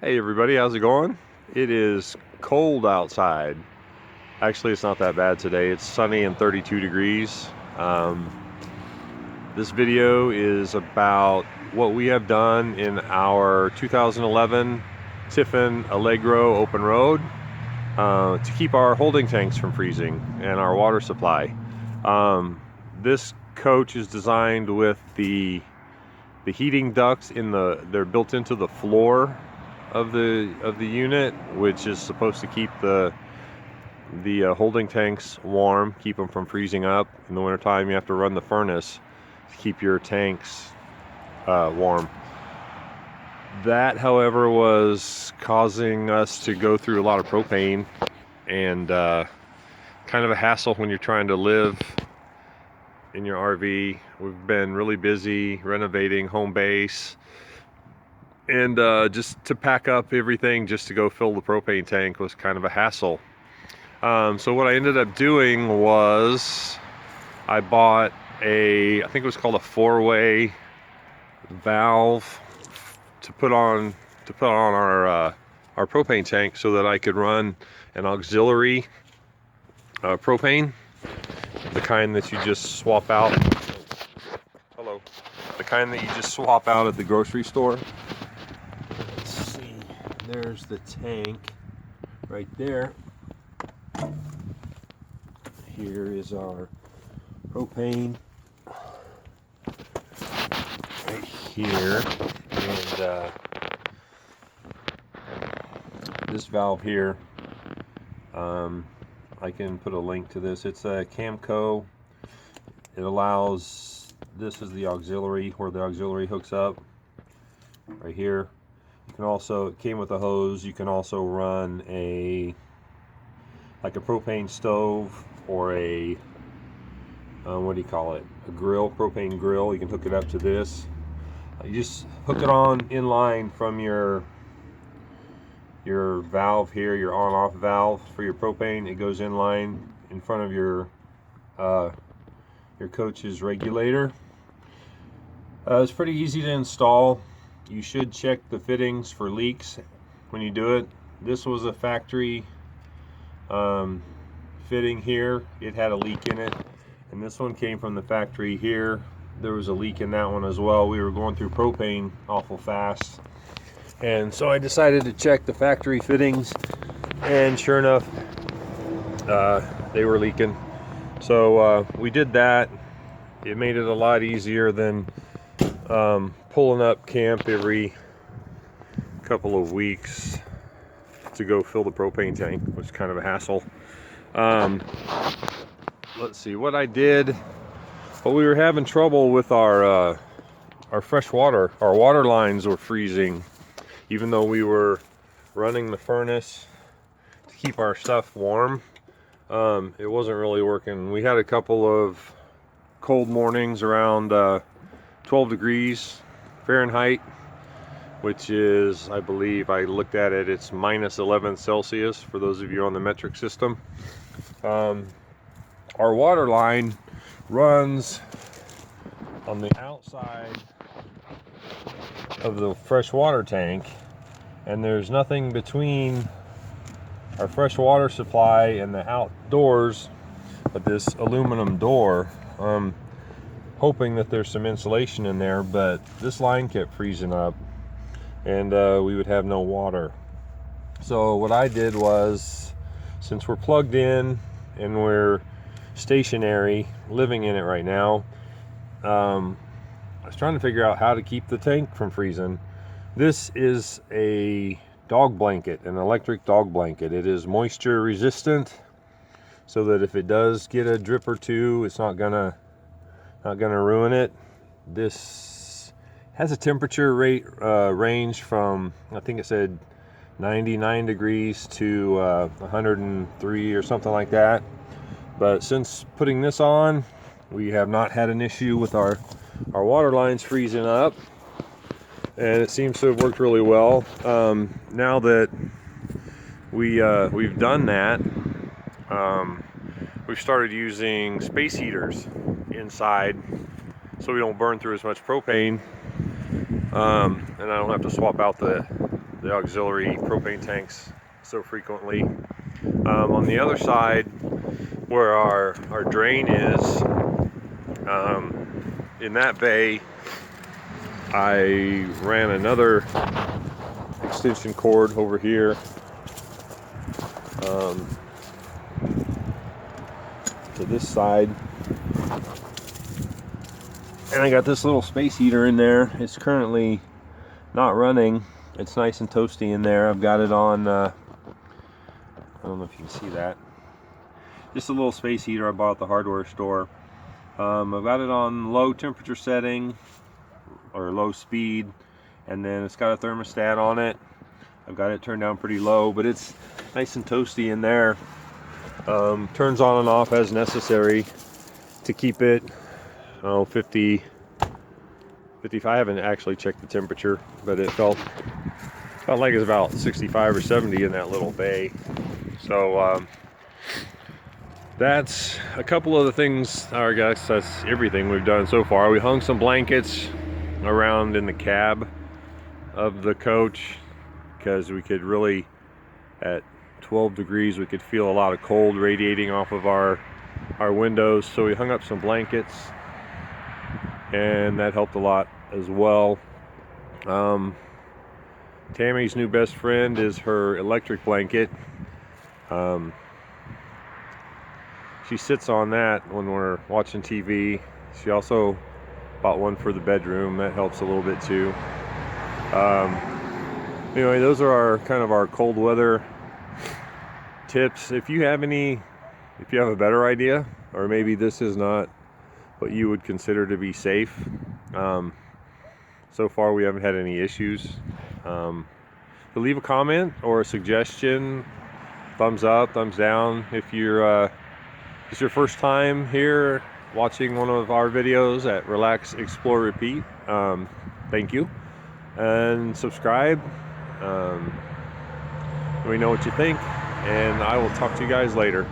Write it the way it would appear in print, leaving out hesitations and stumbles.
Hey everybody, how's it going? It is cold outside. Actually, it's not that bad today. It's sunny and 32 degrees. This video is about what we have done in our 2011 Tiffin Allegro open road to keep our holding tanks from freezing and our water supply. This coach is designed with the heating ducts they're built into the floor of the unit, which is supposed to keep the holding tanks warm, keep them from freezing up. In the wintertime, you have to run the furnace to keep your tanks warm. That, however, was causing us to go through a lot of propane and kind of a hassle when you're trying to live in your RV. We've been really busy renovating home base, and just to pack up everything just to go fill the propane tank was kind of a hassle. So what I ended up doing was I bought I think it was called a 4-way valve to put on our propane tank, so that I could run an auxiliary propane, the kind that you just swap out. Hello. The kind that you just swap out at the grocery store. Let's see, there's the tank right there. Here is our propane right here, and this valve here, I can put a link to this. It's a Camco. It allows, this is the auxiliary, where the auxiliary hooks up right here. You can also, it came with a hose. You can also run like a propane stove, or a what do you call it, a grill, propane grill. You can hook it up to this. You just hook it on in line from your valve here, your on-off valve for your propane. It goes in line in front of your coach's regulator. It's pretty easy to install. You should check the fittings for leaks when you do it. This was a factory fitting here. It had a leak in it, and this one came from the factory here. There was a leak in that one as well. We were going through propane awful fast, and so I decided to check the factory fittings, and sure enough, they were leaking. So we did that. It made it a lot easier than pulling up camp every couple of weeks to go fill the propane tank, which is kind of a hassle. Let's see what I did. Well, we were having trouble with our fresh water. Our water lines were freezing, even though we were running the furnace to keep our stuff warm. It wasn't really working. We had a couple of cold mornings around 12 degrees Fahrenheit, which is, I believe, I looked at it, it's minus 11 Celsius for those of you on the metric system. Our water line runs on the outside of the fresh water tank, and there's nothing between our fresh water supply and the outdoors but this aluminum door. Hoping that there's some insulation in there, but this line kept freezing up, and we would have no water. So what I did was, since we're plugged in and we're stationary living in it right now, I was trying to figure out how to keep the tank from freezing. This is a dog blanket, an electric dog blanket. It is moisture resistant, so that if it does get a drip or two, it's not gonna ruin it. This has a temperature range from, I think it said 99 degrees to 103 or something like that. But since putting this on, we have not had an issue with our water lines freezing up, and it seems to have worked really well. Now that we've done that, we've started using space heaters inside, so we don't burn through as much propane, and I don't have to swap out the the auxiliary propane tanks so frequently. On the other side, where our drain is, in that bay, I ran another extension cord over here to this side, and I got this little space heater in there. It's currently not running. It's nice and toasty in there. I've got it on I don't know if you can see that, just a little space heater I bought at the hardware store. I've got it on low temperature setting or low speed, and then it's got a thermostat on it. I've got it turned down pretty low, but it's nice and toasty in there. Turns on and off as necessary to keep it 50, 55. I haven't actually checked the temperature, but it felt like it's about 65 or 70 in that little bay. So that's a couple of the things, I guess that's everything we've done so far. We hung some blankets around in the cab of the coach because we could really, at 12 degrees, we could feel a lot of cold radiating off of our windows. So we hung up some blankets, and that helped a lot as well. Tammy's new best friend is her electric blanket. She sits on that when we're watching TV. She also bought one for the bedroom. That helps a little bit too. Anyway, those are our cold weather tips. If you have a better idea, or maybe this is not what you would consider to be safe, so far we haven't had any issues. So leave a comment or a suggestion, thumbs up, thumbs down. If it's your first time here watching one of our videos at Relax, Explore, Repeat, thank you, and subscribe. Let me know what you think, and I will talk to you guys later.